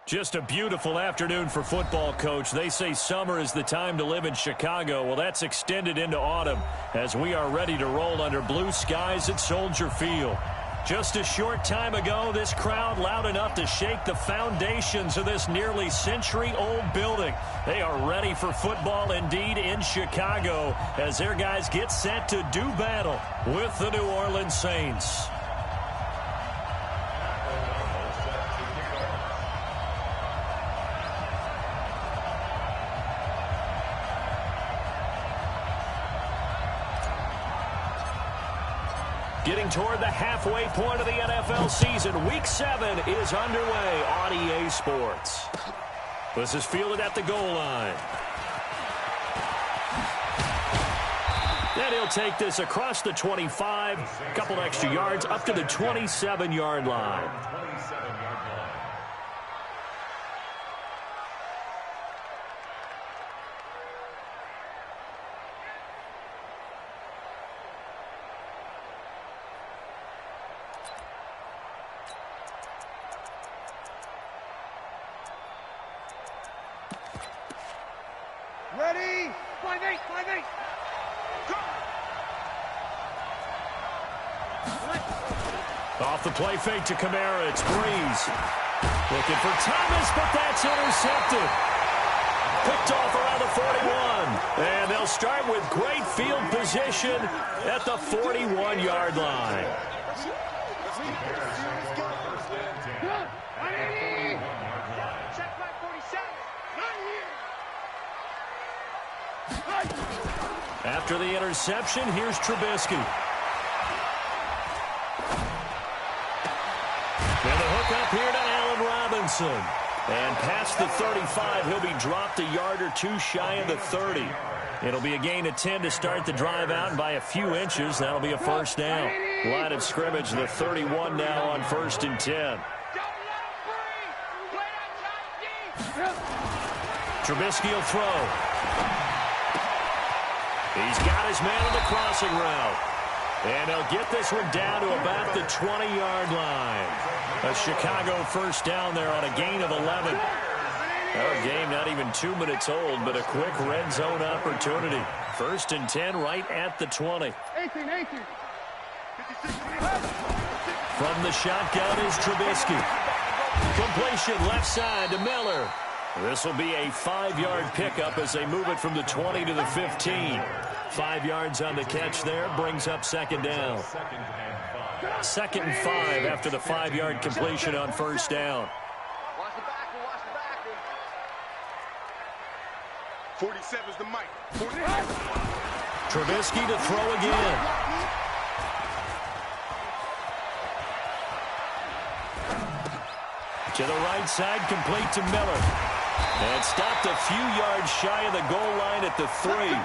Just a beautiful afternoon for football, Coach. They say summer is the time to live in Chicago. Well, that's extended into autumn as we are ready to roll under blue skies at Soldier Field. Just a short time ago, this crowd loud enough to shake the foundations of this nearly century-old building. They are ready for football indeed in Chicago as their guys get set to do battle with the New Orleans Saints. Getting toward the halfway point of the NFL season, Week 7 is underway on EA Sports. This is fielded at the goal line. Then he'll take this across the 25, a couple extra yards, up to the 27-yard line. Ready? 5-8, 5-8. Off the play fake to Kamara, it's Breeze. Looking for Thomas, but that's intercepted. Picked off around the 41. And they'll start with great field position at the 41-yard line. After the interception, here's Trubisky. And the hook up here to Allen Robinson. And past the 35, he'll be dropped a yard or two shy of the 30. It'll be a gain of 10 to start the drive out, and by a few inches, that'll be a first down. Line of scrimmage, the 31 now on 1st and 10. Trubisky will throw. He's got his man on the crossing route. And he'll get this one down to about the 20-yard line. A Chicago first down there on a gain of 11. Our game not even 2 minutes old, but a quick red zone opportunity. 1st and 10 right at the 20. From the shotgun is Trubisky. Completion left side to Miller. This will be a 5-yard pickup as they move it from the 20 to the 15. 5 yards on the catch there, brings up second down. 2nd and 5 after the 5-yard completion on first down. Watch the back, watch the back. 47's the mic. Trubisky to throw again. To the right side, complete to Miller. And stopped a few yards shy of the goal line at the 3.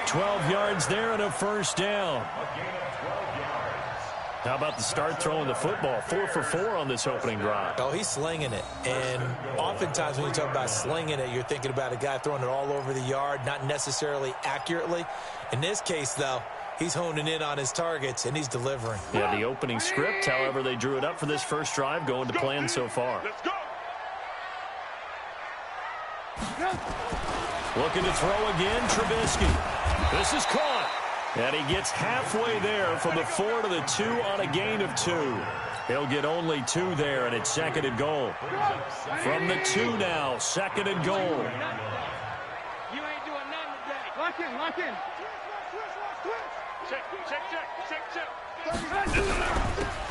12 yards there and a first down. How about the start throwing the football? 4 for 4 on this opening drive. Oh, he's slinging it. And oftentimes when you talk about slinging it, you're thinking about a guy throwing it all over the yard, not necessarily accurately. In this case, though, he's honing in on his targets, and he's delivering. Yeah, the opening script, however, they drew it up for this first drive, going to plan so far. Let's go. Looking to throw again, Trubisky. This is caught. And he gets halfway there from the 4 to the 2 on a gain of 2. He'll get only 2 there, and it's 2nd and goal. From the 2 now, 2nd and goal. You ain't doing nothing today. Lock in, lock in. Check, check, check, check, check.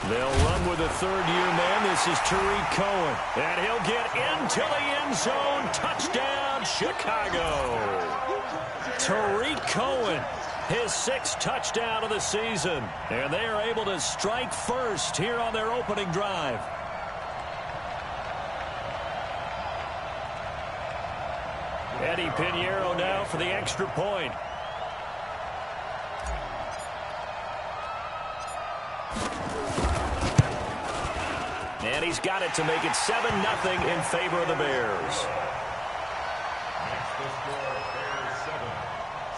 They'll run with a third-year man. This is Tariq Cohen. And he'll get into the end zone. Touchdown, Chicago. Tariq Cohen, his 6th touchdown of the season. And they are able to strike first here on their opening drive. Eddie Pinheiro now for the extra point. And he's got it to make it 7-0 in favor of the Bears. Next the score, Bears 7,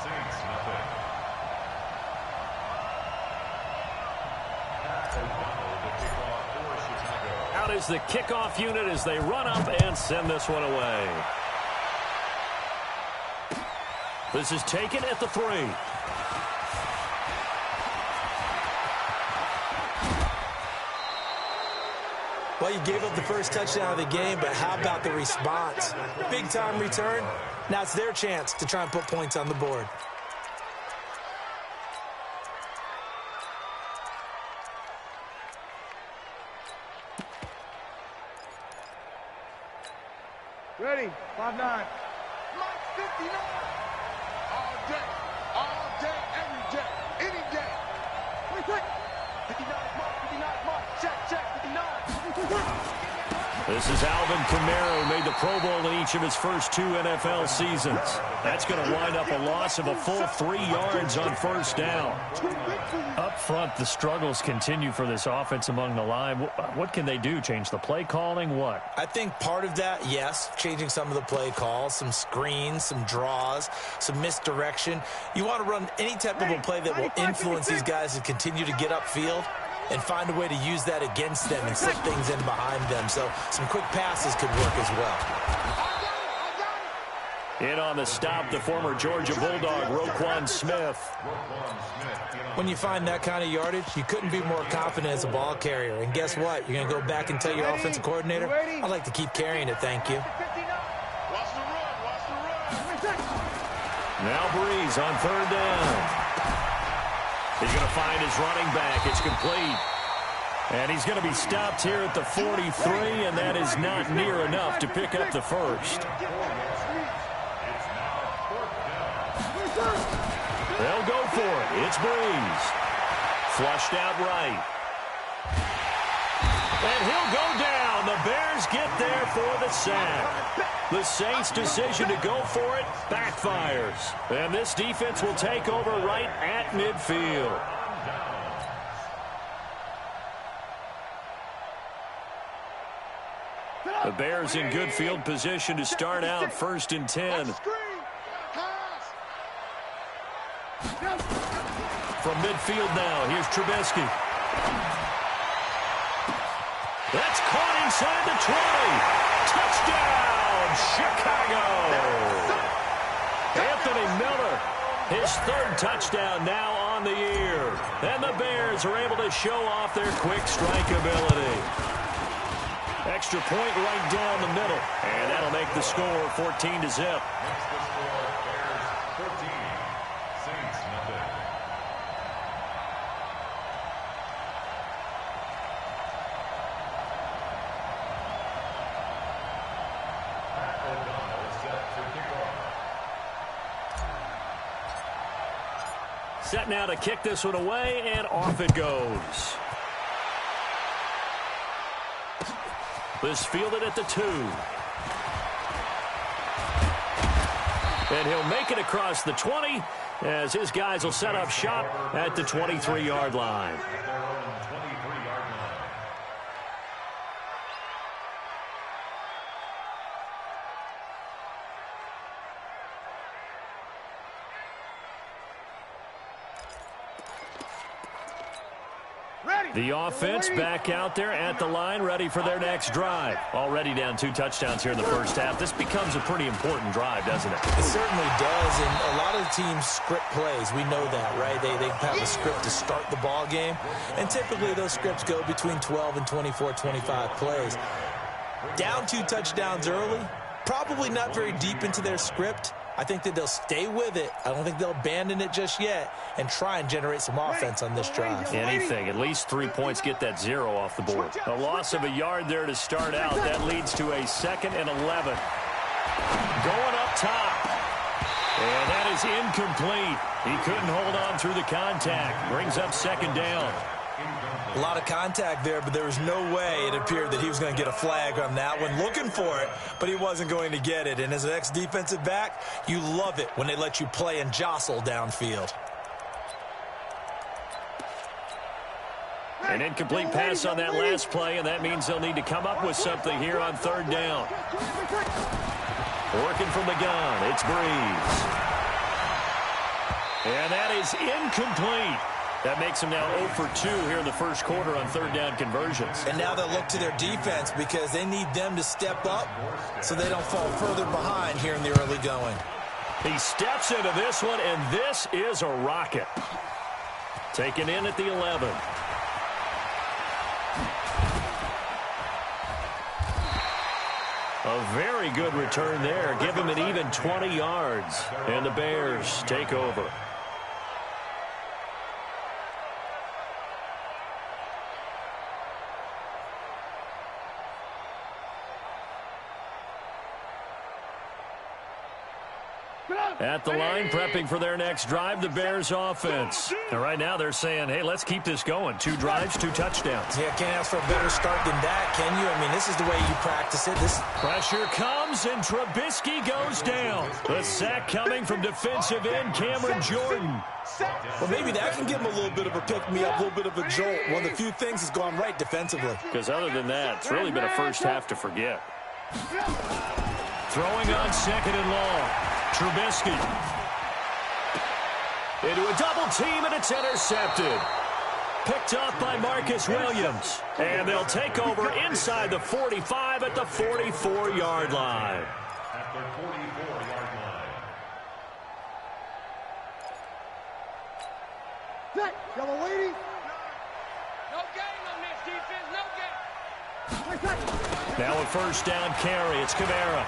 Saints nothing. O'Donnell, the kickoff for Chicago. Out is the kickoff unit as they run up and send this one away. This is taken at the 3. Well, you gave up the first touchdown of the game, but how about the response? Big-time return. Now it's their chance to try and put points on the board. Ready, 5-9. Mike 59. All day, every day, any day. Quick. 59 Mark, check, 59. This is Alvin Kamara, who made the Pro Bowl in each of his first 2 NFL seasons. That's going to wind up a loss of a full 3 yards on first down. Up front, the struggles continue for this offense among the line. What can they do? Change the play calling? What? I think part of that, yes, changing some of the play calls, some screens, some draws, some misdirection. You want to run any type of a play that will influence these guys to continue to get upfield and find a way to use that against them and slip things in behind them. So some quick passes could work as well. In on the stop, the former Georgia Bulldog, Roquan Smith. When you find that kind of yardage, you couldn't be more confident as a ball carrier. And guess what? You're going to go back and tell your offensive coordinator, I'd like to keep carrying it, thank you. Watch the run. Now Breeze on 3rd down. He's going to find his running back. It's complete. And he's going to be stopped here at the 43, and that is not near enough to pick up the first. They'll go for it. It's Breeze. Flushed out right. And he'll go down. The Bears get there for the sack. The Saints' decision to go for it backfires. And this defense will take over right at midfield. The Bears in good field position to start out 1st and 10. From midfield now, here's Trubisky. That's caught inside the 20. Touchdown, Chicago. Anthony Miller, his 3rd touchdown now on the year. And the Bears are able to show off their quick strike ability. Extra point right down the middle. And that'll make the score 14-0. Set now to kick this one away, and off it goes. This fielded at the 2. And he'll make it across the 20 as his guys will set up shop at the 23-yard line. The offense back out there at the line, ready for their next drive. Already down 2 touchdowns here in the first half. This becomes a pretty important drive, doesn't it? It certainly does, and a lot of the teams script plays. We know that, right? They have a script to start the ball game, and typically those scripts go between 12 and 24, 25 plays. Down 2 touchdowns early, probably not very deep into their script. I think that they'll stay with it. I don't think they'll abandon it just yet and try and generate some offense on this drive. Anything. At least 3 points get that 0 off the board. A loss of a yard there to start out. That leads to a 2nd and 11. Going up top. And that is incomplete. He couldn't hold on through the contact. Brings up 2nd down. A lot of contact there, but there was no way it appeared that he was going to get a flag on that one. Looking for it, but he wasn't going to get it. And as an ex-defensive back, you love it when they let you play and jostle downfield. An incomplete pass on that last play, and that means they'll need to come up with something here on 3rd down. Working from the gun, it's Breeze. And that is incomplete. That makes them now 0 for 2 here in the first quarter on third down conversions. And now they'll look to their defense because they need them to step up so they don't fall further behind here in the early going. He steps into this one, and this is a rocket. Taken in at the 11. A very good return there. Give him an even 20 yards. And the Bears take over. At the line, prepping for their next drive, the Bears offense. And right now they're saying, hey, let's keep this going. 2 drives, 2 touchdowns. Yeah, can't ask for a better start than that, can you? I mean, this is the way you practice it. Pressure comes, and Trubisky goes down. The sack coming from defensive end Cameron Jordan. Well, maybe that can give him a little bit of a pick-me-up, a little bit of a jolt. One of the few things that's gone right defensively. Because other than that, it's really been a first half to forget. Throwing on second and long. Trubisky into a double team, and it's intercepted. Picked off by Marcus Williams. And they'll take over inside the 45 at the 44-yard line. At their 44-yard line. Set. Yellow lady. No game on this defense. No game. Now a first down carry. It's Kamara.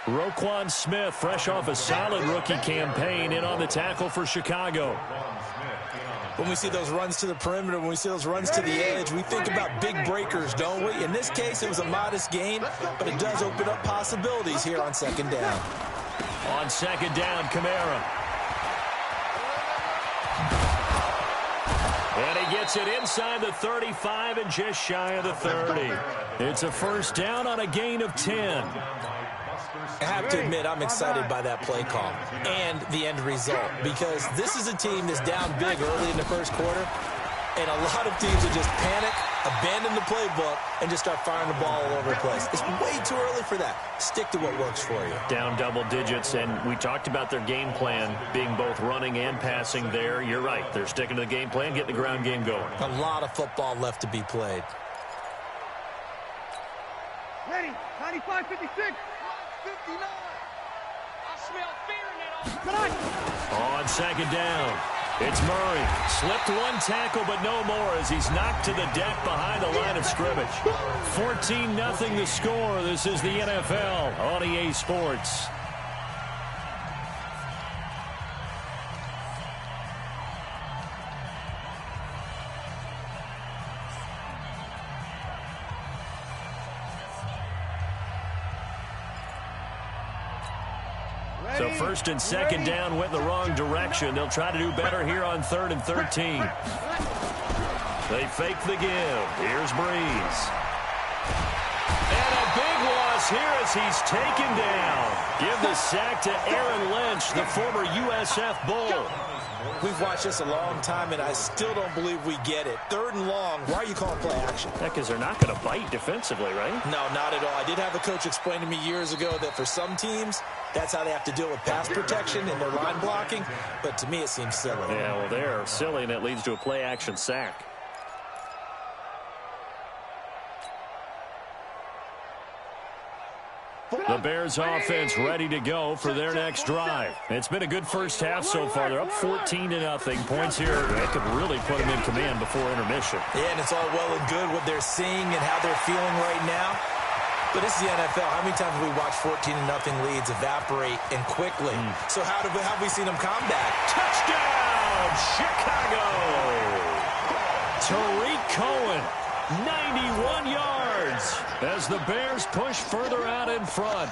Roquan Smith, fresh off a solid rookie campaign, in on the tackle for Chicago. When we see those runs to the perimeter, when we see those runs to the edge, we think about big breakers, don't we? In this case, it was a modest gain, but it does open up possibilities here on second down. On second down, Kamara. And he gets it inside the 35 and just shy of the 30. It's a first down on a gain of 10. I have to admit, I'm excited by that play call and the end result, because this is a team that's down big early in the first quarter, and a lot of teams will just panic, abandon the playbook, and just start firing the ball all over the place. It's way too early for that. Stick to what works for you. Down double digits, and we talked about their game plan being both running and passing there. You're right. They're sticking to the game plan, getting the ground game going. A lot of football left to be played. Ready. 95, 56. 59. I smell fear in that. On second down, it's Murray. Slipped one tackle, but no more as he's knocked to the deck behind the line of scrimmage. 14-0 the score. This is the NFL on EA Sports. So first and second down went the wrong direction. They'll try to do better here on 3rd and 13. They fake the give. Here's Breeze. And a big loss here as he's taken down. Give the sack to Aaron Lynch, the former USF Bull. We've watched this a long time, and I still don't believe we get it. 3rd and long, why are you calling play action? Because they're not going to bite defensively, right? No, not at all. I did have a coach explain to me years ago that for some teams, that's how they have to deal with pass protection and their line blocking, but to me it seems silly. Yeah, well, they're silly, and it leads to a play action sack. The Bears offense ready to go for their next drive. It's been a good first half so far. They're up 14-0. Points here that could really put them in command before intermission. Yeah, and it's all well and good what they're seeing and how they're feeling right now. But this is the NFL. How many times have we watched 14-0 leads evaporate and quickly? So how have we seen them come back? Touchdown, Chicago! Tariq Cohen, 91 yards as the Bears push further out in front.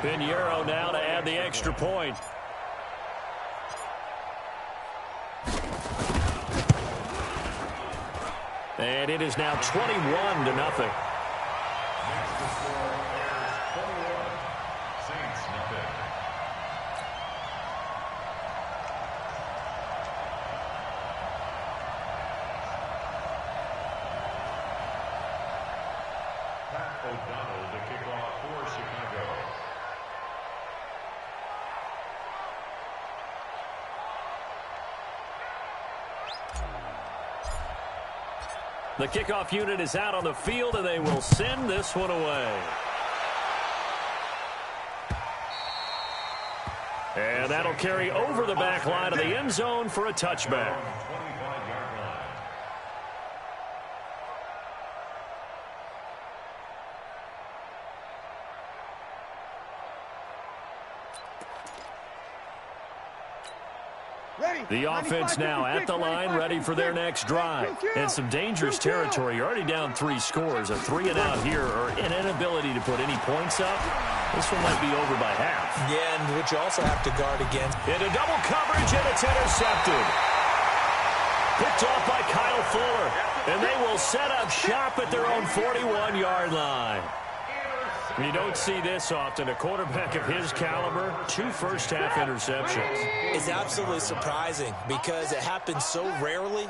Pinheiro now to add the extra point. And it is now 21-0. The kickoff unit is out on the field, and they will send this one away. And that'll carry over the back line of the end zone for a touchback. The offense now at the line, ready for their next drive. And some dangerous territory. You're already down 3 scores. A 3-and-out here, or an inability to put any points up. This one might be over by half. Yeah, and which you also have to guard against. Into double coverage, and it's intercepted. Picked off by Kyle Fuller. And they will set up shop at their own 41-yard line. You don't see this often. A quarterback of his caliber, 2 first-half interceptions. It's absolutely surprising because it happens so rarely.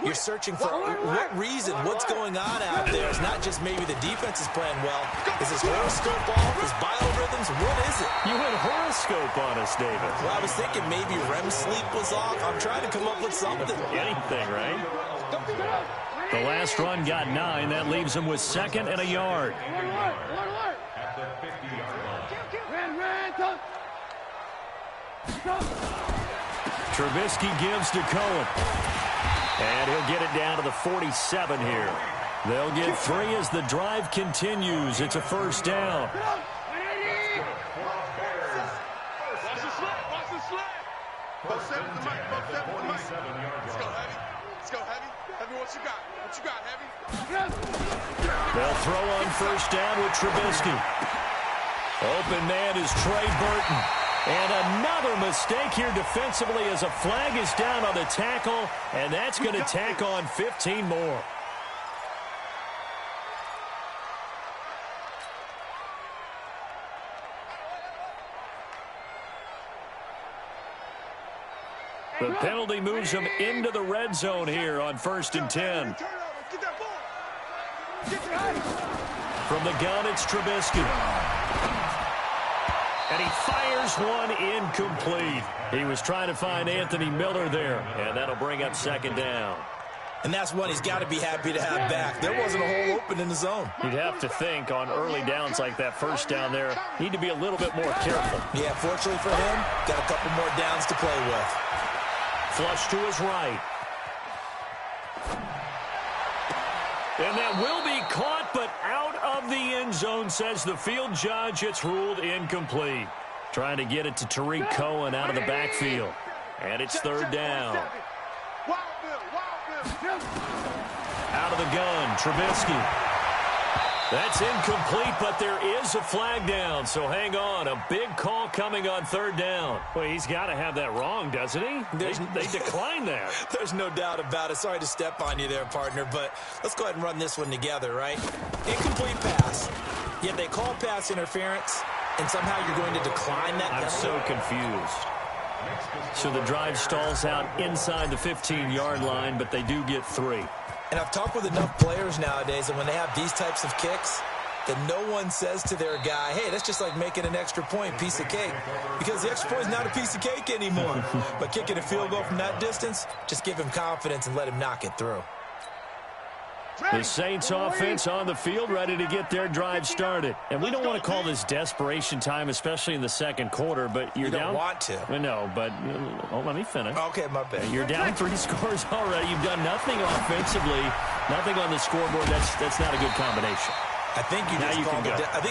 You're searching for what reason, what's going on out there. It's not just maybe the defense is playing well. Is his horoscope off? His biorhythms? What is it? You went horoscope on us, David. Well, I was thinking maybe REM sleep was off. I'm trying to come up with something. Anything, right? The last run got 9. That leaves him with 2nd and a yard. Trubisky gives to Cohen. And he'll get it down to the 47 here. They'll get 3 as the drive continues. It's a first down. Watch the slap. Watch the slap. Let's go, Heavy. Let's go, Heavy. Heavy, what you got? What you got, Heavy? They'll throw on first down with Trubisky. Open man is Trey Burton. And another mistake here defensively as a flag is down on the tackle, and that's going to tack on 15 more. The penalty moves him into the red zone here on 1st and 10. From the gun, it's Trubisky. And he fires one incomplete. He was trying to find Anthony Miller there, and that'll bring up 2nd down. And that's one he's got to be happy to have back. There wasn't a hole open in the zone. You'd have to think on early downs like that first down there, need to be a little bit more careful. Yeah, fortunately for him, got a couple more downs to play with. Flush to his right. And that will be caught, but out of the end zone, says the field judge. It's ruled incomplete. Trying to get it to Tariq Cohen out of the backfield. And it's 3rd down. Out of the gun, Trubisky. That's incomplete, but there is a flag down, so hang on. A big call coming on 3rd down. Well, he's got to have that wrong, doesn't he? They declined that. There's no doubt about it. Sorry to step on you there, partner, but let's go ahead and run this one together, right? Incomplete pass. Yet they call pass interference, and somehow you're going to decline that. I'm so confused. So the drive stalls out inside the 15-yard line, but they do get 3. And I've talked with enough players nowadays that when they have these types of kicks, that no one says to their guy, hey, that's just like making an extra point, piece of cake. Because the extra point is not a piece of cake anymore. But kicking a field goal from that distance, just give him confidence and let him knock it through. The Saints offense on the field, ready to get their drive started. And we don't want to call this desperation time, especially in the 2nd quarter, but you're down. You don't want to. No, but let me finish. Okay, my bad. You're down 3 scores already. You've done nothing offensively, nothing on the scoreboard. That's not a good combination. I think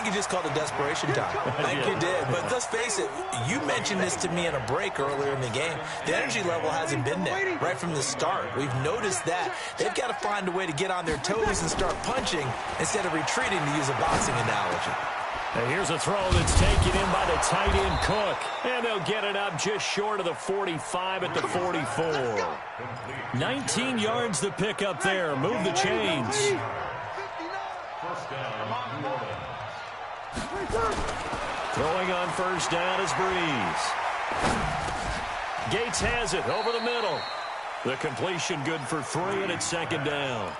you just called it desperation time. I think you did. But let's face it, you mentioned this to me in a break earlier in the game. The energy level hasn't been there right from the start. We've noticed that. They've got to find a way to get on their toes and start punching instead of retreating, to use a boxing analogy. And here's a throw that's taken in by the tight end Cook. And they'll get it up just short of the 45 at the 44. 19 yards to pick up there. Move the chains. Throwing on first down is Breeze. Gates has it over the middle. The completion good for 3, and it's 2nd down.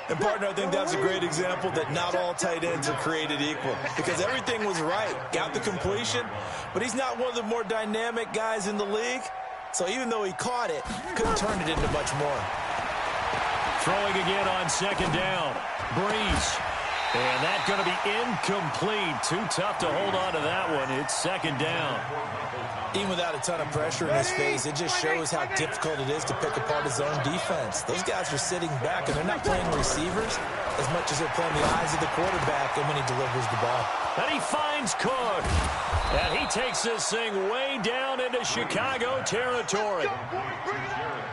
And, partner, I think that's a great example that not all tight ends are created equal. Because everything was right. Got the completion, but he's not one of the more dynamic guys in the league. So even though he caught it, couldn't turn it into much more. Throwing again on second down. Breeze. And that's going to be incomplete. Too tough to hold on to that one. It's second down. Even without a ton of pressure in his face, it just shows how difficult it is to pick apart his own defense. Those guys are sitting back, and they're not playing receivers as much as they're playing the eyes of the quarterback and when he delivers the ball. And he finds Cook. And he takes this thing way down into Chicago territory.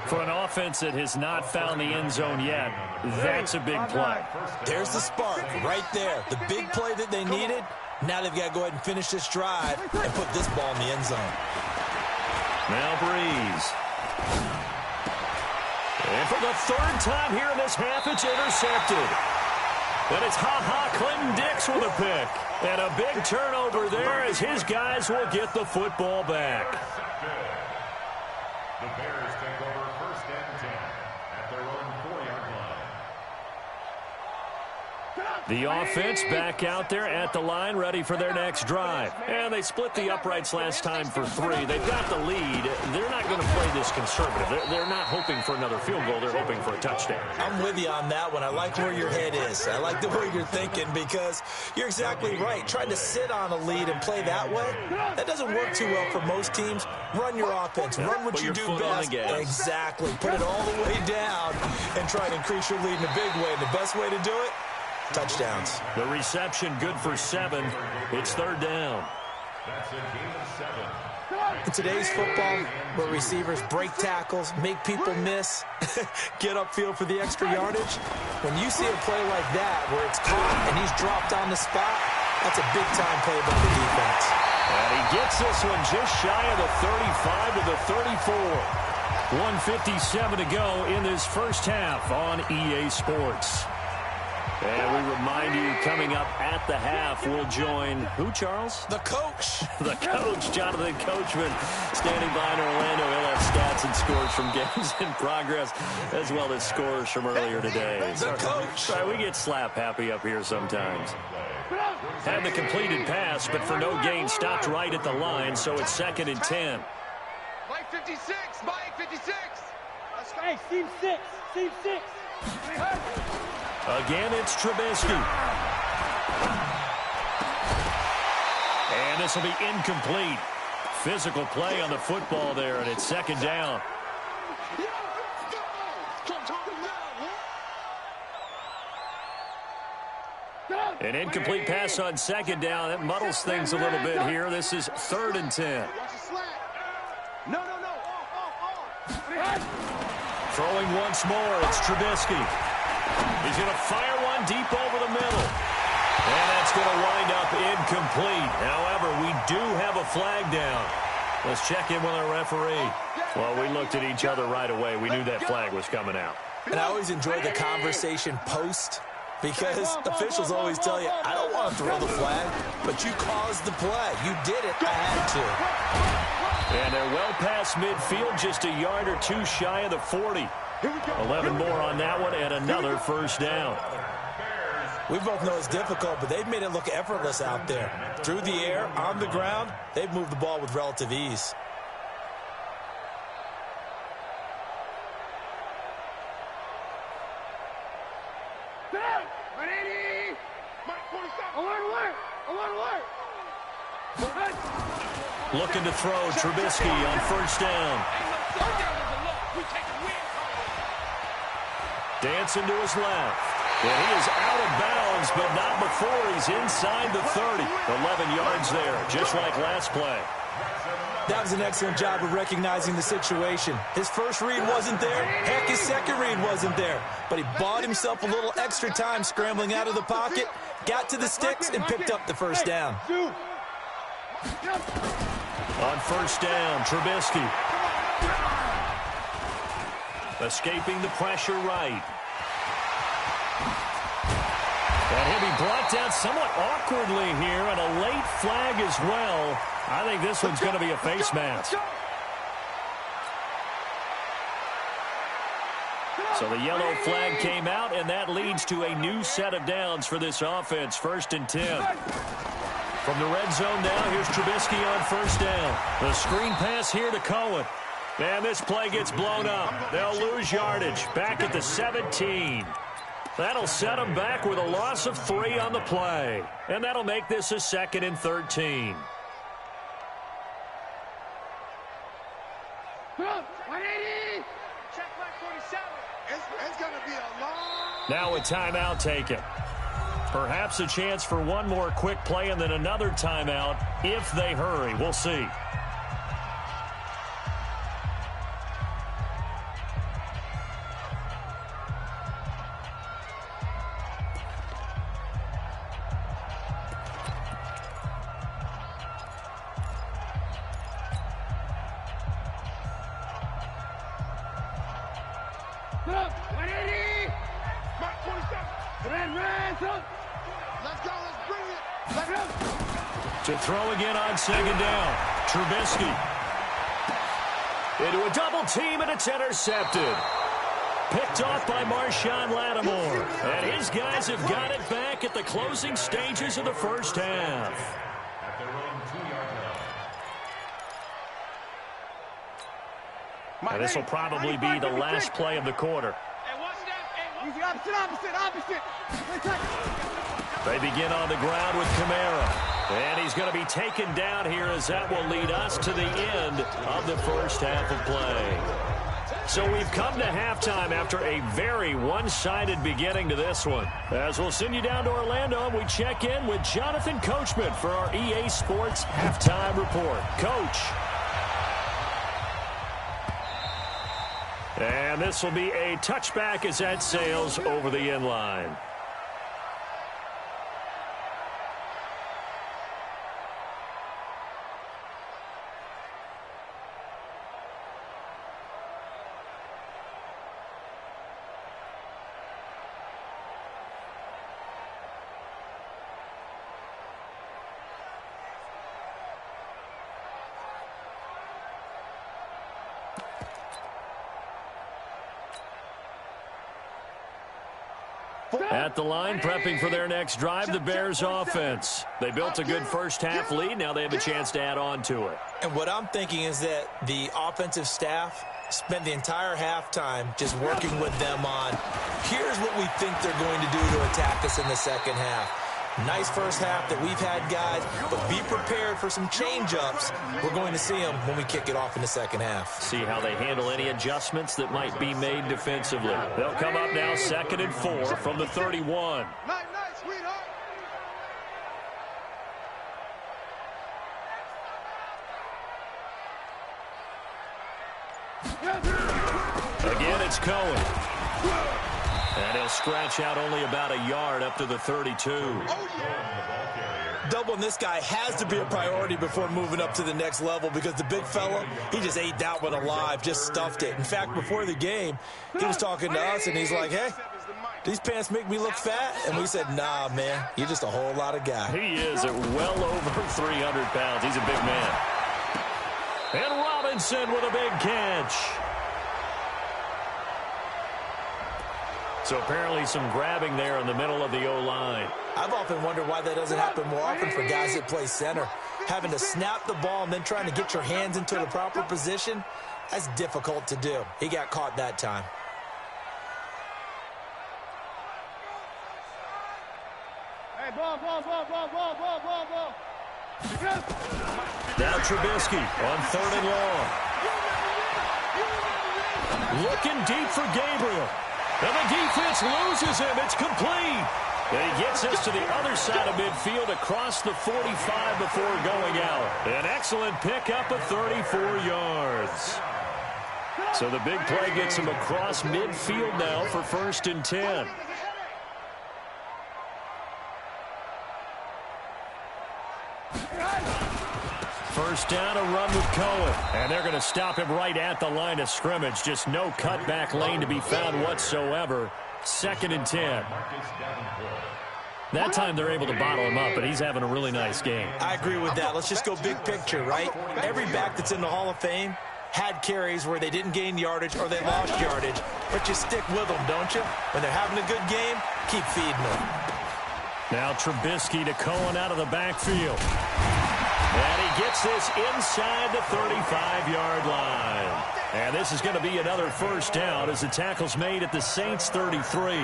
For an offense that has not found the end zone yet, that's a big play. There's the spark right there. The big play that they needed. Now they've got to go ahead and finish this drive and put this ball in the end zone. Now Breeze. And for the third time here in this half, it's intercepted. And it's Clinton Dix with a pick. And a big turnover there as his guys will get the football back. The Bears take over first and 10 at their own 4-yard line. The offense back out there at the line, ready for their next drive. And they split the uprights last time for 3. They've got the lead. They're not going to play this conservative. They're not hoping for another field goal. They're hoping for a touchdown. I'm with you on that one. I like where your head is. I like the way you're thinking because you're exactly right. Trying to sit on a lead and play that way, that doesn't work too well for most teams. Run your offense. Run what you do best. Exactly. Put it all the way down and try to increase your lead in a big way. And the best way to do it, touchdowns. The reception good for 7. It's third down. That's a gain of 7. In today's football, where receivers break tackles, make people miss, get upfield for the extra yardage, when you see a play like that where it's caught and he's dropped on the spot, that's a big-time play by the defense. And he gets this one just shy of the 35 to the 34. 1:57 to go in this first half on EA Sports. And we remind you, coming up at the half, we'll join who, Charles? The coach. The coach, Jonathan Coachman, standing by in Orlando. He'll have stats and scores from games in progress, as well as scores from earlier today. The coach. Sorry, we get slap happy up here sometimes. Had the completed pass, but for no gain, stopped right at the line, so it's second and 10. Mike 56, Mike 56. Hey, Steve 6, Steve 6. Again, it's Trubisky. And this will be incomplete. Physical play on the football there, and it's second down. An incomplete pass on second down. That muddles things a little bit here. This is third and 10. No. Throwing once more, it's Trubisky. He's going to fire one deep over the middle. And that's going to wind up incomplete. However, we do have a flag down. Let's check in with our referee. Well, we looked at each other right away. We knew that flag was coming out. And I always enjoy the conversation post because officials always tell you, I don't want to throw the flag, but you caused the play. You did it. I had to. And they're well past midfield, just a yard or two shy of the 40. 11 more on that one and another first down. We both know it's difficult, but they've made it look effortless out there. Through the air, on the ground, they've moved the ball with relative ease. Looking to throw Trubisky on first down. Dancing to his left. And he is out of bounds, but not before he's inside the 30. 11 yards there, just like last play. That was an excellent job of recognizing the situation. His first read wasn't there. Heck, his second read wasn't there. But he bought himself a little extra time scrambling out of the pocket, got to the sticks, and picked up the first down. On first down, Trubisky. Escaping the pressure right. And he'll be brought down somewhat awkwardly here, and a late flag as well. I think this one's going to be a face mask. So the yellow flag came out, and that leads to a new set of downs for this offense. First and 10. From the red zone now, here's Trubisky on first down. The screen pass here to Cohen. And this play gets blown up. They'll lose yardage back at the 17. That'll set them back with a loss of 3 on the play. And that'll make this a 2nd and 13. It's going to be a long... Now a timeout taken. Perhaps a chance for one more quick play and then another timeout if they hurry. We'll see. To throw again on 2nd down. Trubisky. Into a double team, and it's intercepted. Picked off by Marshawn Lattimore. And his guys have got it back at the closing stages of the first half. At their own 2-yard line. And this will probably be the last play of the quarter. Opposite. They begin on the ground with Kamara. And he's going to be taken down here as that will lead us to the end of the first half of play. So we've come to halftime after a very one-sided beginning to this one. As we'll send you down to Orlando, and we check in with Jonathan Coachman for our EA Sports Halftime Report. Coach. And this will be a touchback as that sails over the end line. At the line, prepping for their next drive, the Bears offense. They built a good first-half lead. Now they have a chance to add on to it. And what I'm thinking is that the offensive staff spent the entire halftime just working with them on, here's what we think they're going to do to attack us in the second half. Nice first half that we've had, guys, but be prepared for some change-ups. We're going to see them when we kick it off in the second half. See how they handle any adjustments that might be made defensively. They'll come up now 2nd and 4 from the 31. Nice, sweetheart. Again, it's Cohen. And he'll scratch out only about a yard up to the 32. Doubling this guy has to be a priority before moving up to the next level because the big fella, he just ate that one alive, just stuffed it. In fact, before the game, he was talking to us, and he's like, hey, these pants make me look fat? And we said, nah, man, you're just a whole lot of guy. He is at well over 300 pounds. He's a big man. And Robinson with a big catch. So apparently some grabbing there in the middle of the O-line. I've often wondered why that doesn't happen more often for guys that play center. Having to snap the ball and then trying to get your hands into the proper position, that's difficult to do. He got caught that time. Hey, ball. Now Trubisky on 3rd and long. Looking deep for Gabriel. And the defense loses him. It's complete. And he gets us to the other side of midfield across the 45 before going out. An excellent pickup of 34 yards. So the big play gets him across midfield now for 1st and 10. First down, a run with Cohen. And they're going to stop him right at the line of scrimmage. Just no cutback lane to be found whatsoever. 2nd and 10. That time they're able to bottle him up, but he's having a really nice game. I agree with that. Let's just go big picture, right? Every back that's in the Hall of Fame had carries where they didn't gain yardage or they lost yardage. But you stick with them, don't you? When they're having a good game, keep feeding them. Now Trubisky to Cohen out of the backfield. And he gets this inside the 35-yard line. And this is going to be another first down as the tackle's made at the Saints 33.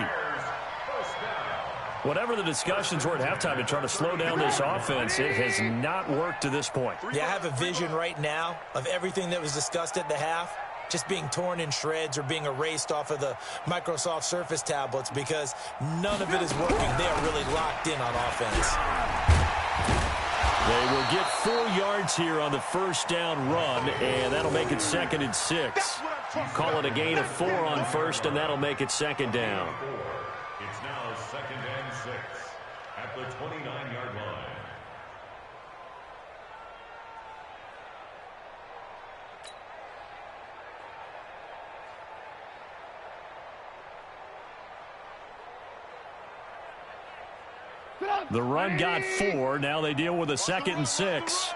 Whatever the discussions were at halftime to try to slow down this offense, it has not worked to this point. Yeah, I have a vision right now of everything that was discussed at the half just being torn in shreds or being erased off of the Microsoft Surface tablets because none of it is working. They are really locked in on offense. They will get 4 yards here on the first down run, and that'll make it 2nd and 6. Call it a gain of 4 on first, and that'll make it 2nd down. It's now 2nd and 6 at the 29-yard line. The run got 4. Now they deal with a 2nd and 6.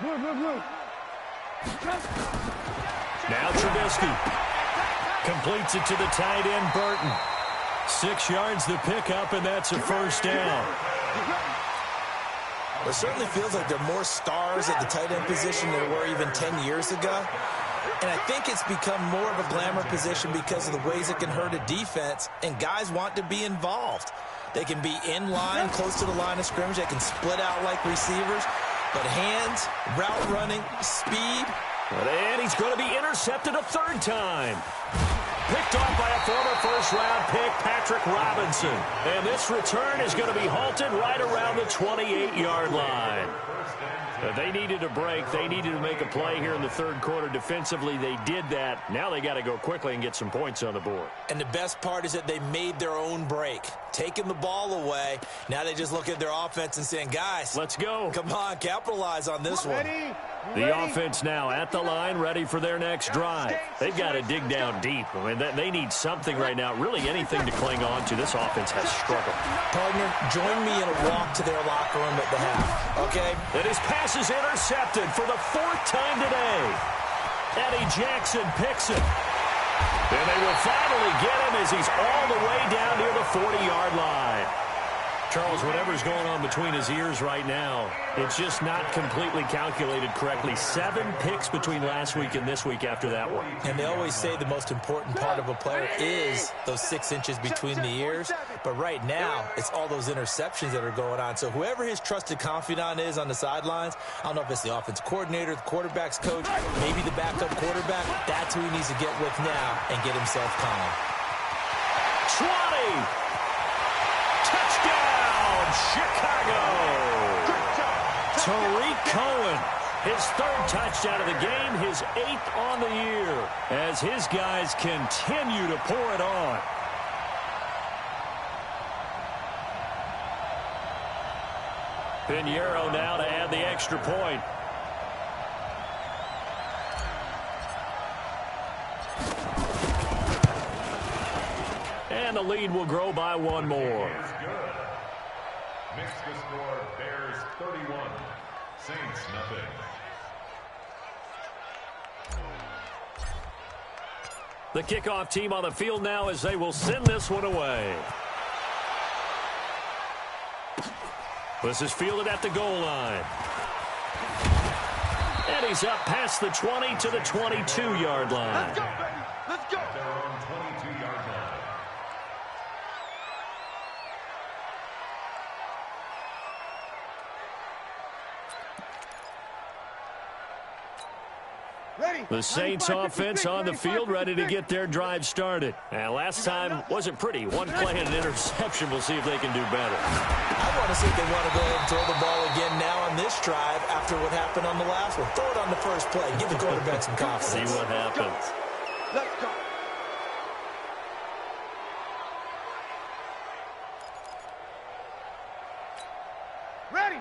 Now Trubisky completes it to the tight end, Burton. 6 yards the pickup, and that's a first down. It certainly feels like there are more stars at the tight end position than there were even 10 years ago. And I think it's become more of a glamour position because of the ways it can hurt a defense, and guys want to be involved. They can be in line, close to the line of scrimmage. They can split out like receivers. But hands, route running, speed. And he's going to be intercepted a 3rd time. Picked off by a former first-round pick, Patrick Robinson. And this return is going to be halted right around the 28-yard line. They needed a break. They needed to make a play here in the 3rd quarter. Defensively, they did that. Now they got to go quickly and get some points on the board. And the best part is that they made their own break, taking the ball away. Now they just look at their offense and saying, guys, let's go. Come on, capitalize on this one. The offense now at the line, ready for their next drive. They've got to dig down deep. I mean, they need something right now, really anything to cling on to. This offense has struggled. Partner, join me in a walk to their locker room at the half, okay? And his pass is intercepted for the 4th time today. Eddie Jackson picks it. And they will finally get him as he's all the way down near the 40-yard line. Charles, whatever's going on between his ears right now, it's just not completely calculated correctly. 7 picks between last week and this week after that one. And they always say the most important part of a player is those 6 inches between the ears. But right now, it's all those interceptions that are going on. So whoever his trusted confidant is on the sidelines, I don't know if it's the offensive coordinator, the quarterback's coach, maybe the backup quarterback, that's who he needs to get with now and get himself calm. 20! Chicago! Tariq Cohen, his 3rd touchdown of the game, his 8th on the year, as his guys continue to pour it on. Pinheiro now to add the extra point. And the lead will grow by 1 more. Makes the score Bears 31, Saints nothing. The kickoff team on the field now as they will send this one away. This is fielded at the goal line. And he's up past the 20 to the 22-yard line. Let's go, baby. Let's go. At their own 22-yard line. The Saints offense on the field ready to get their drive started. And last time wasn't pretty. 1 play and an interception. We'll see if they can do better. I want to see if they want to go ahead and throw the ball again now on this drive after what happened on the last one. Throw it on the first play. Give the quarterback some confidence. See what happens. Let's go.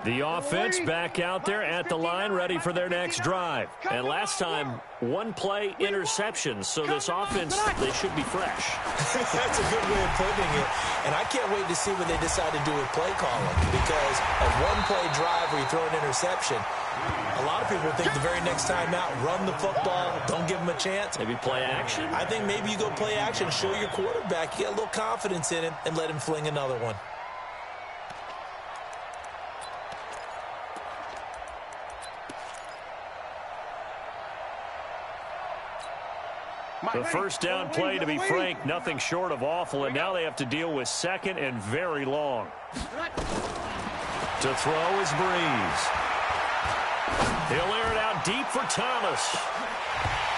The offense back out there at the line, ready for their next drive. And last time, 1 play interception. So this offense, they should be fresh. That's a good way of putting it. And I can't wait to see what they decide to do with play calling. Because a 1-play drive where you throw an interception, a lot of people think the very next time out, run the football, don't give them a chance. Maybe play action? I think maybe you go play action, show your quarterback, get a little confidence in him, and let him fling another one. The first down play, to be frank, nothing short of awful, and now they have to deal with second and very long. To throw is Breeze. He'll air it out deep for Thomas.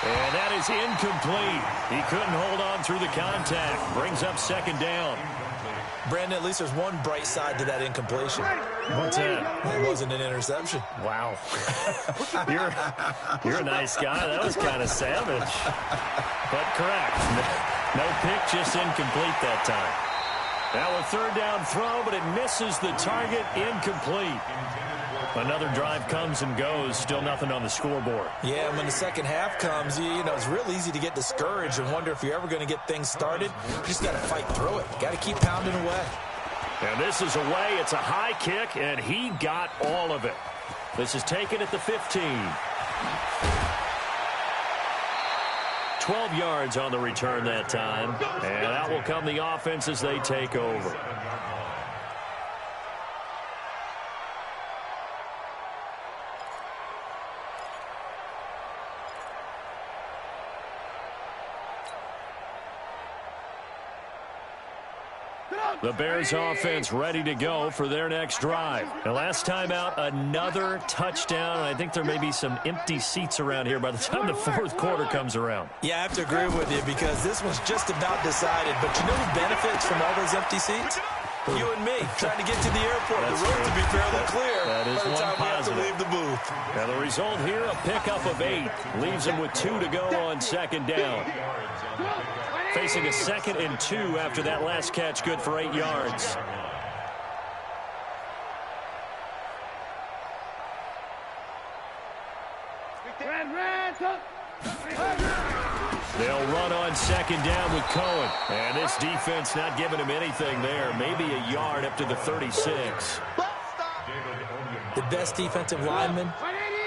And that is incomplete. He couldn't hold on through the contact. Brings up second down. Brandon, at least there's one bright side to that incompletion. What's that? It wasn't an interception. Wow. You're a nice guy. That was kind of savage. But correct. No pick, just incomplete that time. Now a third down throw, but it misses the target. Incomplete. Another drive comes and goes. Still nothing on the scoreboard. Yeah, and when the second half comes, you know, it's real easy to get discouraged and wonder if you're ever going to get things started. You just got to fight through it. Got to keep pounding away. And this is away. It's a high kick, and he got all of it. This is taken at the 15. 12 yards on the return that time. And out will come the offense as they take over. The Bears offense ready to go for their next drive. The last time out, another touchdown. And I think there may be some empty seats around here by the time the fourth quarter comes around. Yeah, I have to agree with you because this one's just about decided. But you know who benefits from all those empty seats? You and me, trying to get to the airport. That's the road true. to be fairly clear That is by the one time we have to positive. leave the booth. Now the result here, a pickup of 8. Leaves them with 2 to go on second down. Facing a 2nd and 2 after that last catch, good for 8 yards. They'll run on second down with Cohen. And this defense not giving him anything there. Maybe a yard up to the 36. The best defensive linemen,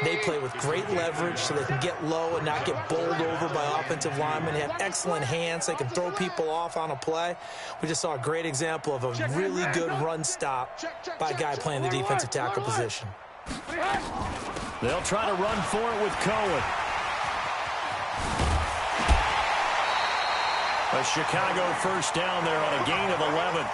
they play with great leverage so they can get low and not get bowled over by offensive linemen. They have excellent hands. They can throw people off on a play. We just saw a great example of a really good run stop by a guy playing the defensive tackle position. They'll try to run for it with Cohen. A Chicago first down there on a gain of 11.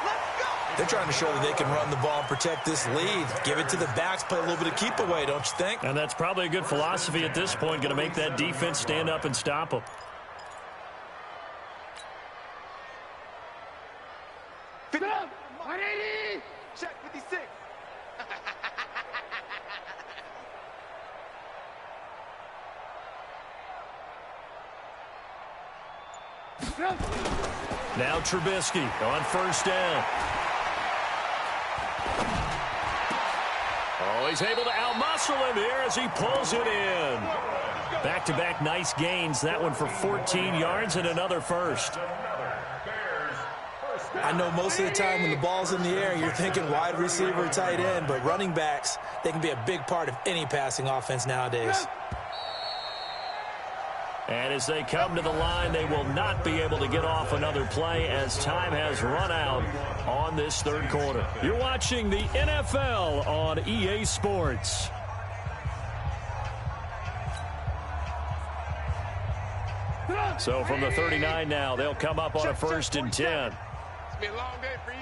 They're trying to show that they can run the ball and protect this lead. Give it to the backs, play a little bit of keep away, don't you think? And that's probably a good philosophy at this point, going to make that defense stand up and stop them. Check 56. Now Trubisky on first down. Oh, he's able to outmuscle him here as he pulls it in. Back-to-back nice gains. That one for 14 yards and another first. I know most of the time when the ball's in the air, you're thinking wide receiver, tight end, but running backs, they can be a big part of any passing offense nowadays. And as they come to the line, they will not be able to get off another play as time has run out on this third quarter. You're watching the NFL on EA Sports. So from the 39 now, they'll come up on a 1st and 10. It's been a long day for you.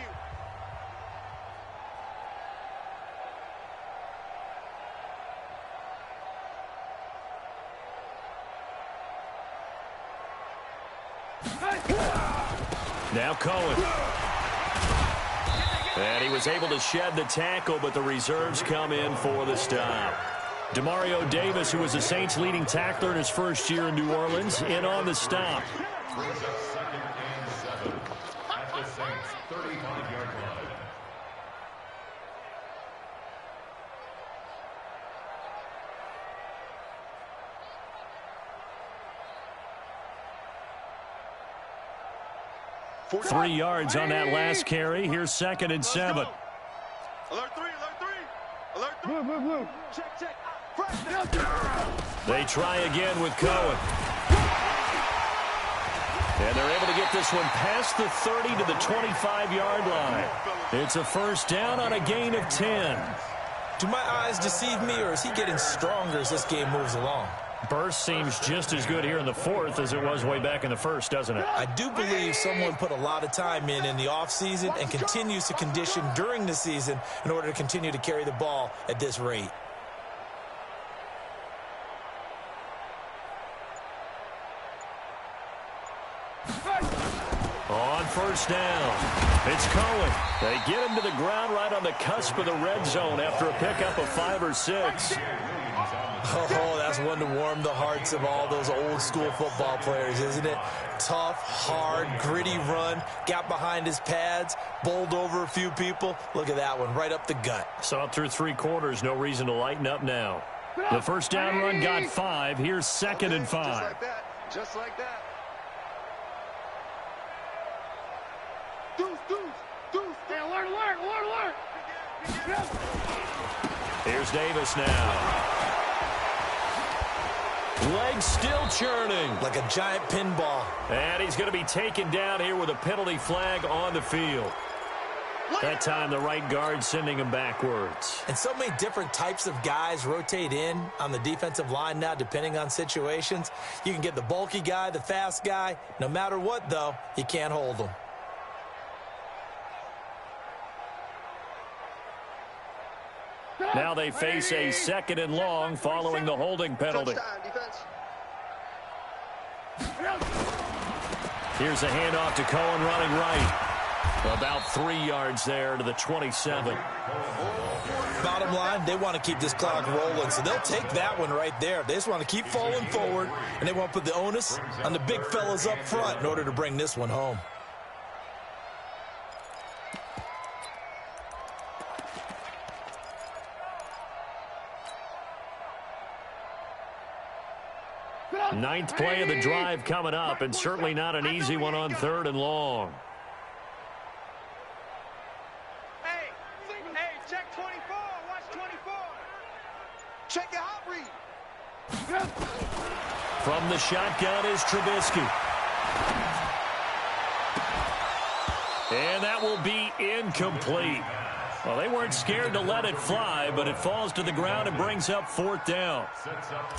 Now Cohen. And he was able to shed the tackle, but the reserves come in for the stop. Demario Davis, who was the Saints' leading tackler in his first year in New Orleans, in on the stop. Brings up 2nd and 7 at the Saints' 35-yard line. For 3 yards on that last carry. Here's 2nd and 7. Alert 3, alert 3. Alert 3. Blue. Check. They try again with Cohen. And they're able to get this one past the 30 to the 25-yard line. It's a first down on a gain of 10. Do my eyes deceive me, or is he getting stronger as this game moves along? Burst seems just as good here in the fourth as it was way back in the first, doesn't it? I do believe someone put a lot of time in the offseason and continues to condition during the season in order to continue to carry the ball at this rate. On first down, it's Cohen. They get him to the ground right on the cusp of the red zone after a pickup of 5 or 6. Oh, that's one to warm the hearts of all those old school football players, isn't it? Tough, hard, gritty run, got behind his pads, bowled over a few people. Look at that one, right up the gut. Saw it through 3 quarters, no reason to lighten up now. The first down run got 5. Here's 2nd and 5. Just like that. Just like that. Deuce, deuce, deuce. Hey, alert, alert, alert, alert. Here's Davis now. Legs still churning. Like a giant pinball. And he's going to be taken down here with a penalty flag on the field. That time the right guard sending him backwards. And so many different types of guys rotate in on the defensive line now depending on situations. You can get the bulky guy, the fast guy. No matter what, though, you can't hold them. Now they face a 2nd and long following the holding penalty. Here's a handoff to Cohen running right. About 3 yards there to the 27. Bottom line, they want to keep this clock rolling, so they'll take that one right there. They just want to keep falling forward, and they want to put the onus on the big fellas up front in order to bring this one home. Ninth play of the drive coming up, and certainly not an easy one on 3rd and long. Hey, check 24. Watch 24. Check your hot read. From the shotgun is Trubisky. And that will be incomplete. Well, they weren't scared to let it fly, but it falls to the ground and brings up 4th down.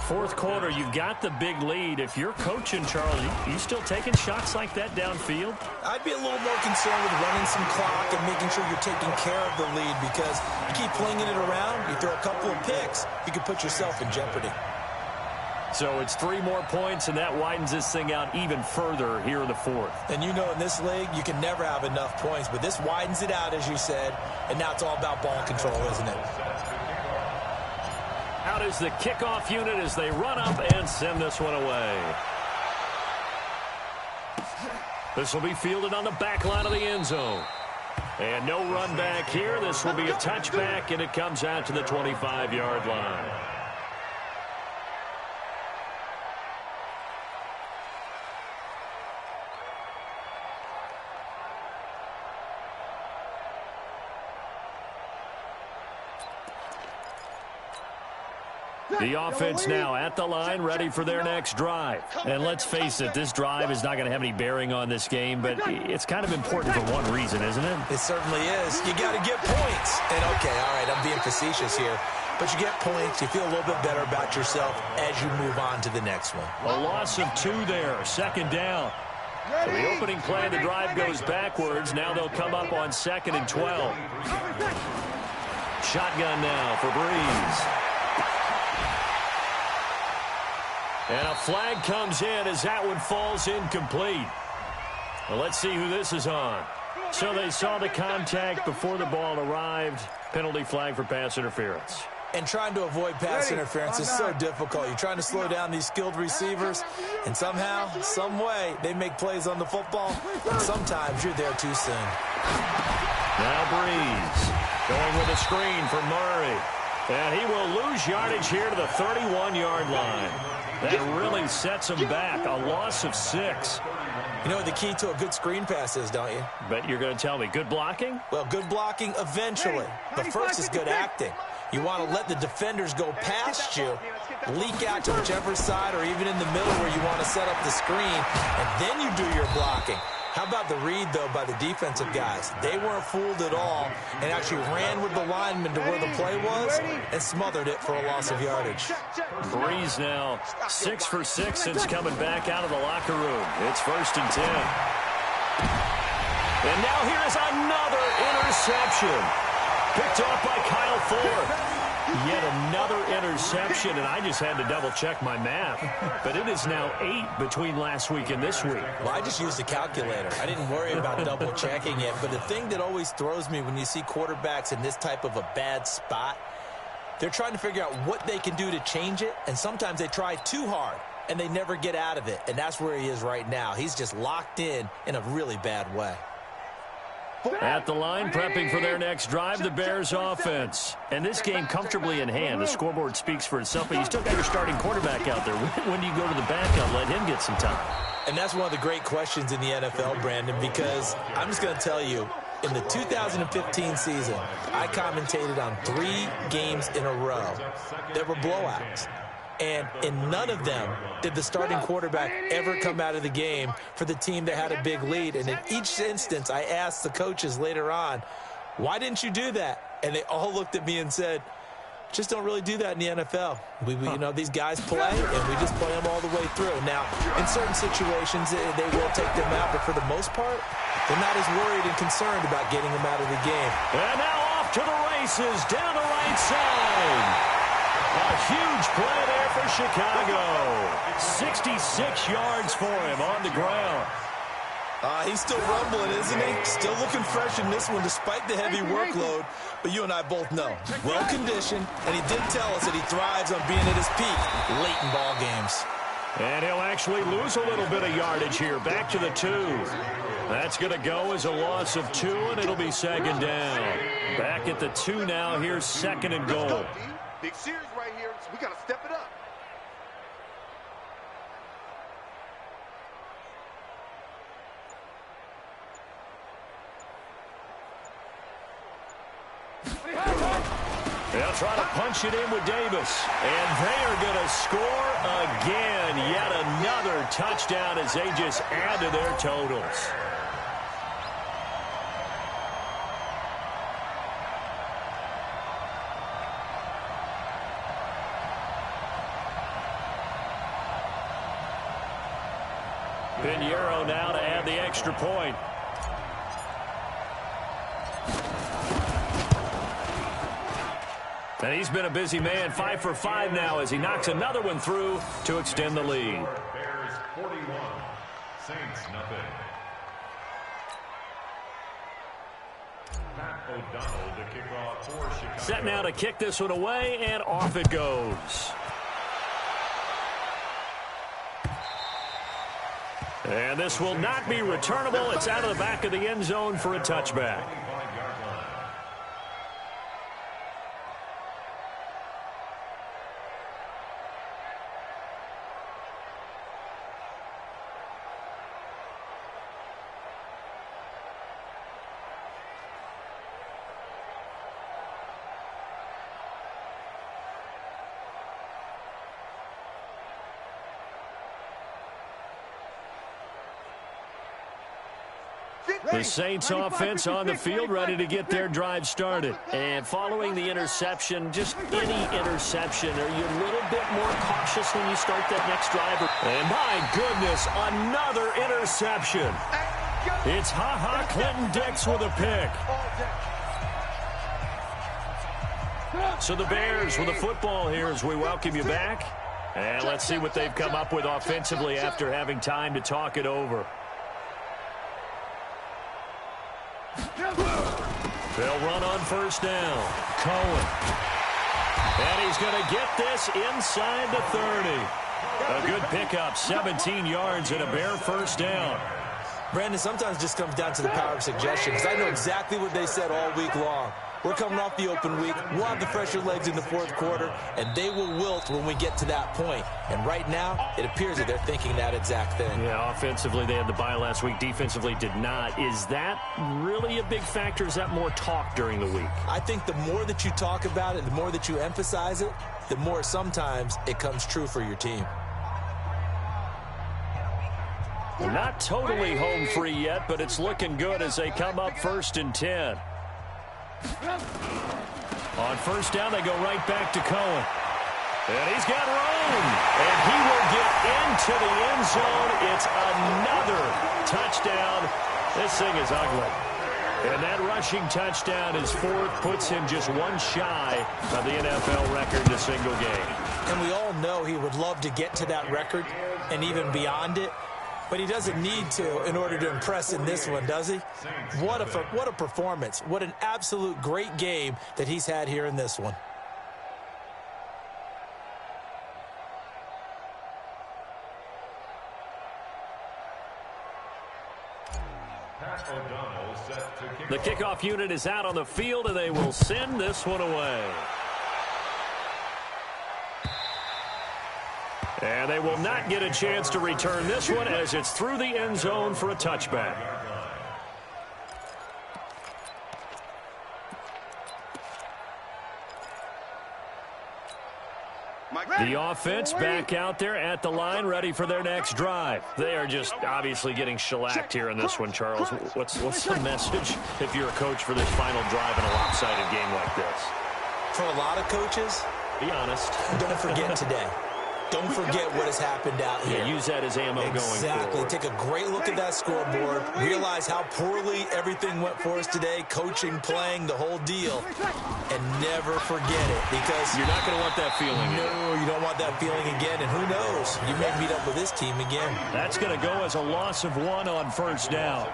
4th quarter, you've got the big lead. If you're coaching, Charles, you still taking shots like that downfield? I'd be a little more concerned with running some clock and making sure you're taking care of the lead, because you keep flinging it around, you throw a couple of picks, you could put yourself in jeopardy. So it's 3 more points, and that widens this thing out even further here in the 4th. And you know in this league, you can never have enough points, but this widens it out, as you said, and now it's all about ball control, isn't it? Out is the kickoff unit as they run up and send this one away. This will be fielded on the back line of the end zone. And no run back here. This will be a touchback, and it comes out to the 25-yard line. The offense now at the line, ready for their next drive. And let's face it, this drive is not going to have any bearing on this game, but it's kind of important for one reason, isn't it? It certainly is. You got to get points. And, okay, all right, I'm being facetious here. But you get points, you feel a little bit better about yourself as you move on to the next one. A loss of 2 there, 2nd down. So the opening play of the drive goes backwards. Now they'll come up on 2nd and 12. Shotgun now for Breeze. And a flag comes in as that one falls incomplete. Well, let's see who this is on. So they saw the contact before the ball arrived. Penalty flag for pass interference. And trying to avoid pass interference is so difficult. You're trying to slow down these skilled receivers, and somehow, some way, they make plays on the football, and sometimes you're there too soon. Now Breeze going with a screen for Murray. And he will lose yardage here to the 31-yard line. That really sets him back. A loss of 6. You know what the key to a good screen pass is, don't you? Bet you're going to tell me. Good blocking? Well, good blocking eventually. But first is good acting. You want to let the defenders go past you, leak out to whichever side or even in the middle where you want to set up the screen, and then you do your blocking. How about the read, though, by the defensive guys? They weren't fooled at all and actually ran with the lineman to where the play was and smothered it for a loss of yardage. Breeze now 6 for 6 since coming back out of the locker room. It's 1st and 10. And now here is another interception. Picked off by Kyle Ford. Yet another interception, and I just had to double-check my math. But it is now 8 between last week and this week. Well, I just used a calculator. I didn't worry about double-checking it. But the thing that always throws me when you see quarterbacks in this type of a bad spot, they're trying to figure out what they can do to change it, and sometimes they try too hard, and they never get out of it. And that's where he is right now. He's just locked in a really bad way. At the line, prepping for their next drive, the Bears offense. And this game comfortably in hand. The scoreboard speaks for itself, but you still got your starting quarterback out there. When do you go to the backup, let him get some time? And that's one of the great questions in the NFL, Brandon, because I'm just going to tell you, in the 2015 season, I commentated on 3 games in a row that were blowouts. And in none of them did the starting quarterback ever come out of the game for the team that had a big lead. And in each instance, I asked the coaches later on, why didn't you do that? And they all looked at me and said, just don't really do that in the NFL. You know, these guys play, and we just play them all the way through. Now, in certain situations, they will take them out, but for the most part, they're not as worried and concerned about getting them out of the game. And now off to the races, down the right side. A huge play there for Chicago. 66 yards for him on the ground. He's still rumbling, isn't he? Still looking fresh in this one despite the heavy workload. But you and I both know, well-conditioned, and he did tell us that he thrives on being at his peak late in ball games. And he'll actually lose a little bit of yardage here. Back to the 2. That's going to go as a loss of 2, and it'll be 2nd down. Back at the 2 now. Here's 2nd and goal. Big series right here, so we got to step it up. They'll try to punch it in with Davis. And they are going to score again. Yet another touchdown as they just add to their totals. Pinheiro now to add the extra point. And he's been a busy man, 5 for 5 now as he knocks another one through to extend the lead. Bears 41, Saints nothing. Pat O'Donnell to kick off for Chicago. Set now to kick this one away, and off it goes. And this will not be returnable. It's out of the back of the end zone for a touchback. The Saints offense on the field ready to get their drive started. And following the interception, just any interception, are you a little bit more cautious when you start that next drive? And my goodness, another interception. It's Clinton Dix with a pick. So the Bears with the football here as we welcome you back. And let's see what they've come up with offensively after having time to talk it over. They'll run on first down. Cohen. And he's going to get this inside the 30. A good pickup, 17 yards and a Bear first down. Brandon, sometimes it just comes down to the power of suggestion, because I know exactly what they said all week long. We're coming off the open week. We'll have the fresher legs in the fourth quarter, and they will wilt when we get to that point. And right now, it appears that they're thinking that exact thing. Yeah, offensively, they had the bye last week. Defensively, did not. Is that really a big factor? Is that more talk during the week? I think the more that you talk about it, the more that you emphasize it, the more sometimes it comes true for your team. Not totally home free yet, but it's looking good as they come up 1st and 10. On 1st down, they go right back to Cohen. And he's got room. And he will get into the end zone. It's another touchdown. This thing is ugly. And that rushing touchdown is 4th, puts him just one shy of the NFL record in a single game. And we all know he would love to get to that record and even beyond it. But he doesn't need to in order to impress in this one, does he? What a performance. What an absolute great game that he's had here in this one. The kickoff unit is out on the field, and they will send this one away. And they will not get a chance to return this one as it's through the end zone for a touchback. The offense back out there at the line, ready for their next drive. They are just obviously getting shellacked here in this one, Charles. What's the message if you're a coach for this final drive in a lopsided game like this? For a lot of coaches, be honest. Don't forget today. Don't forget what has happened out here. Yeah, use that as ammo going forward. Exactly. Take a great look at that scoreboard. Realize how poorly everything went for us today. Coaching, playing, the whole deal. And never forget it, because you're not going to want that feeling again. No, you don't want that feeling again. And who knows? You may meet up with this team again. That's going to go as a loss of 1 on 1st down.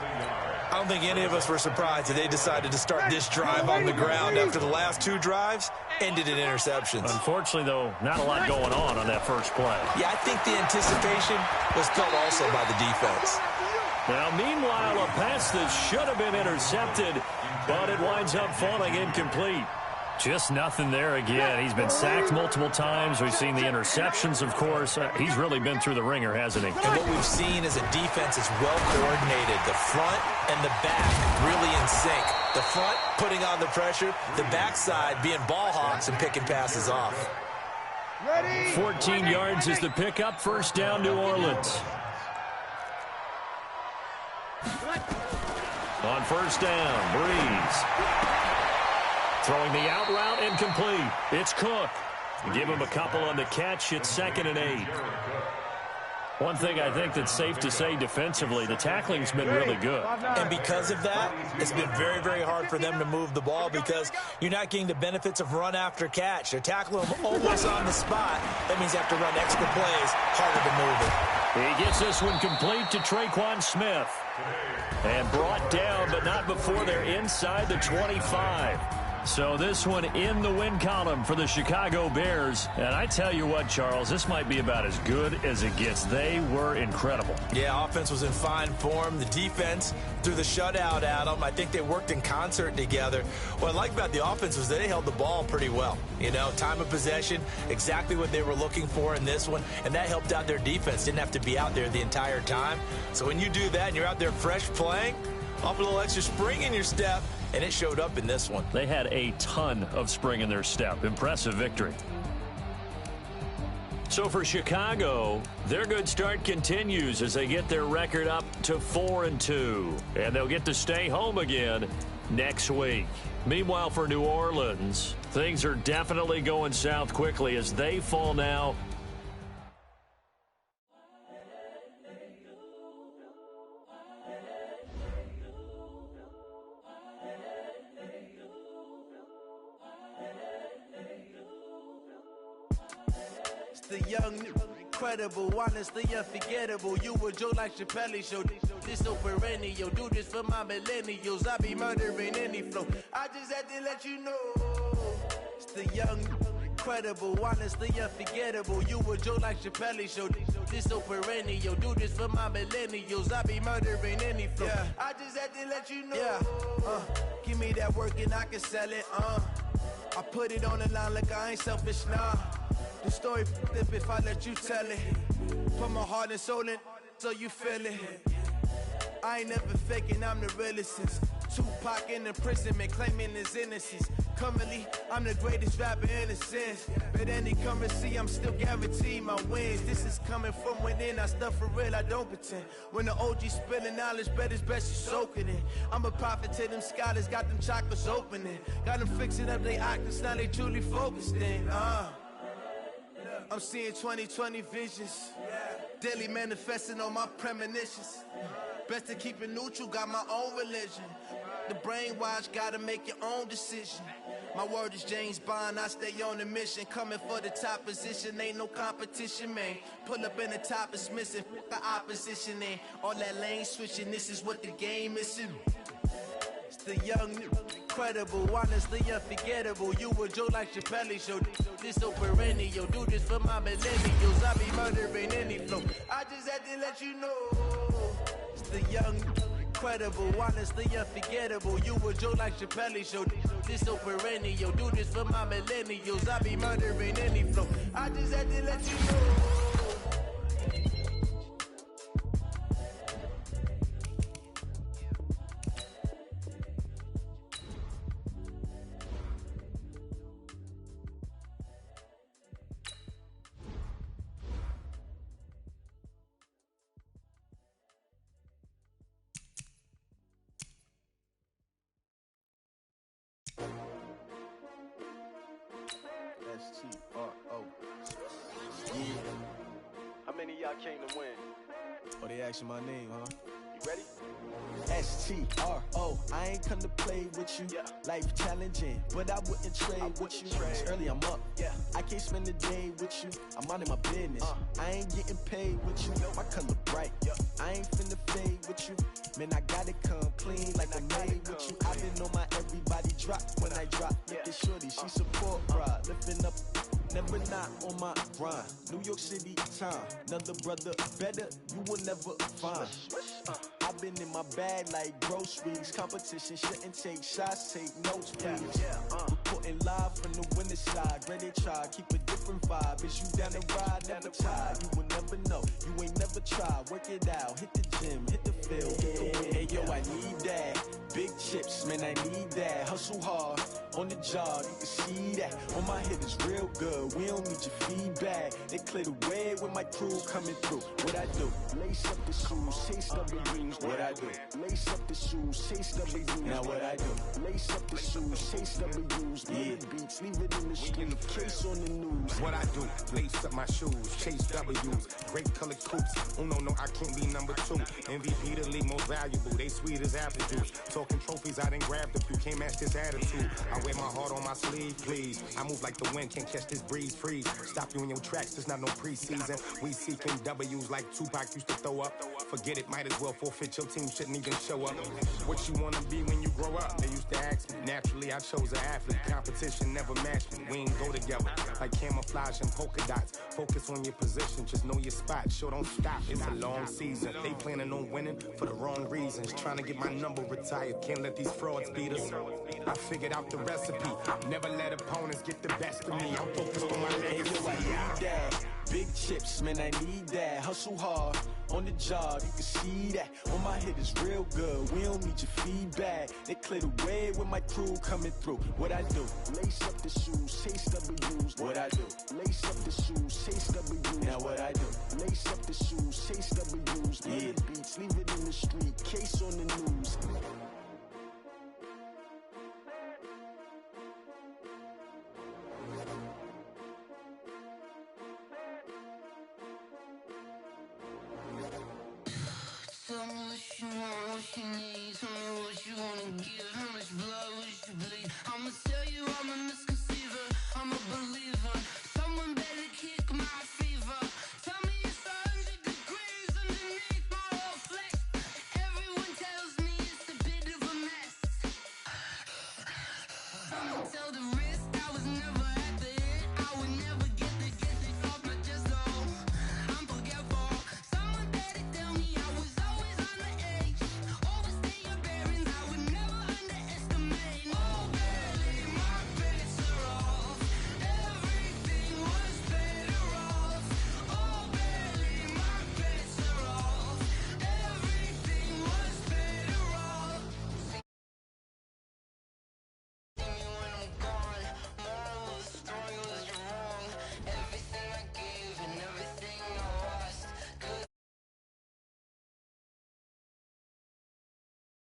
I don't think any of us were surprised that they decided to start this drive on the ground after the last 2 drives ended in interceptions. Unfortunately, though, not a lot going on that first play. Yeah, I think the anticipation was felt also by the defense. Now, meanwhile, a pass that should have been intercepted, but it winds up falling incomplete. Just nothing there again. He's been sacked multiple times. We've seen the interceptions, of course. He's really been through the ringer, hasn't he? And what we've seen is a defense is well coordinated. The front and the back really in sync. The front putting on the pressure. The backside being ball hawks and picking passes off. 14 yards is the pickup. 1st down, New Orleans. On 1st down, Breeze. Throwing the out route, incomplete. It's Cook. Give him a couple on the catch. It's 2nd and 8. One thing I think that's safe to say defensively, the tackling's been really good. And because of that, it's been very, very hard for them to move the ball because you're not getting the benefits of run after catch. They're tackling them almost on the spot. That means you have to run extra plays, harder to move it. He gets this one complete to Traquan Smith. And brought down, but not before they're inside the 25. So this one in the win column for the Chicago Bears. And I tell you what, Charles, this might be about as good as it gets. They were incredible. Yeah, offense was in fine form. The defense threw the shutout at them. I think they worked in concert together. What I like about the offense was that they held the ball pretty well. You know, time of possession, exactly what they were looking for in this one. And that helped out their defense. Didn't have to be out there the entire time. So when you do that and you're out there fresh playing, off a little extra spring in your step, and it showed up in this one. They had a ton of spring in their step. Impressive victory. So for Chicago, their good start continues as they get their record up to 4-2. And they'll get to stay home again next week. Meanwhile, for New Orleans, things are definitely going south quickly as they fall now. The young, incredible, honestly unforgettable. You a Joe like Chappelle show. This so perennial. Do this for my millennials. I be murdering any flow. I just had to let you know. It's the young, incredible, honestly unforgettable. You a Joe like Chappelle show. This so perennial. Do this for my millennials. I be murdering any flow. Yeah. I just had to let you know. Yeah. Give me that work and I can sell it. I put it on the line like I ain't selfish, nah. The story flip if I let you tell it. Put my heart and soul in so you feel it. I ain't never faking, I'm the realest since Tupac in imprisonment, claiming his innocence. Currently, I'm the greatest rapper in a sense. But any currency, I'm still guaranteed my wins. This is coming from within, I stuff for real, I don't pretend. When the OG spilling knowledge, bet it's best you soak it in. I'm a prophet to them scholars, got them chakras opening. Got them fixing up they octaves, now they truly focused in. I'm seeing 2020 visions. Daily manifesting on my premonitions. Best to keep it neutral, got my own religion. The brainwash, gotta make your own decision. My word is James Bond, I stay on a mission. Coming for the top position, ain't no competition, man. Pull up in the top, it's missing, the opposition ain't. All that lane switching, this is what the game is. It's the young, incredible, honestly unforgettable. You a Joe like Chappelle show. This so perennial, do this for my millennials. I be murdering any flow. I just had to let you know. It's the young, incredible, honestly unforgettable. You a Joe like Chappelle show. This so perennial, do this for my millennials. I be murdering any flow. I just had to let you know. S-T-R-O. Yeah. How many of y'all came to win? Oh, they asking my name, huh? You ready? S-T-R-O. I ain't come to play with you. Yeah. Life challenging, but I wouldn't trade with you. It's early, I'm up. Yeah. I can't spend the day with you. I'm minding my business. I ain't getting paid with you. My color bright. I ain't finna fade with you. Man, I gotta come clean like I made with you. I been on my everybody drop when I drop. Look at shorty, she support ride. Lifting up, never not on my grind. New York City time, another brother better, you will never find. I've been in my bag like groceries. Competition shouldn't take shots, take notes, please. Reporting live from the winter side. Ready to try, keep a different vibe. Is you down the ride, never tired. You will never know, you ain't never tried. Work it out, hit the gym, hit the field, hit the win. Hey yo, I need that. Big chips, man, I need that. Hustle hard, on the job, you can see that. On my head is real good, we don't need your feedback. They clear the way with my crew coming through. What I do? Lace up the shoes, chase W's. What I do? Lace up the shoes, chase W's. Now what I do? Lace up the shoes, chase W's. Yeah. Beats, leave it in the street, case on the news. What I do? Lace up my shoes, chase W's. Great colored coops. Oh no, I can't be number 2. MVP the league most valuable. They sweet as apple juice. Talking trophies, I didn't grab the few. Can't match this attitude. I wear my heart on my sleeve, please. I move like the wind, can't catch this breeze, freeze. Stop you in your tracks, there's not no preseason. We seeking W's like Tupac used to throw up. Forget it, might as well forfeit. Your team shouldn't even show up. What you wanna be when you grow up? They used to ask me. Naturally, I chose an athlete. Competition never matched me. We ain't go together like camouflage and polka dots. Focus on your position, just know your spot. Show don't stop, it's a long season. They planning on winning for the wrong reasons. Trying to get my number retired. Can't let these frauds beat us. I figured out the recipe. Never let opponents get the best of me. I'm focused on my legacy. I need that. Big chips, man, I need that. Hustle hard, on the job, you can see that. On my head is real good, we don't need your feedback. They clear the way with my crew coming through. What I do? Lace up the shoes, chase W's. What I do? Lace up the shoes, chase W's. Now what I do? Lace up the shoes, chase W's. Yeah. Beats, leave it in the street, case on the news. Tell me what you want, what you need. Tell me what you wanna give. How much blood would you bleed? I'ma tell you I'm a misconceiver. I'm a believer. Someone better kick my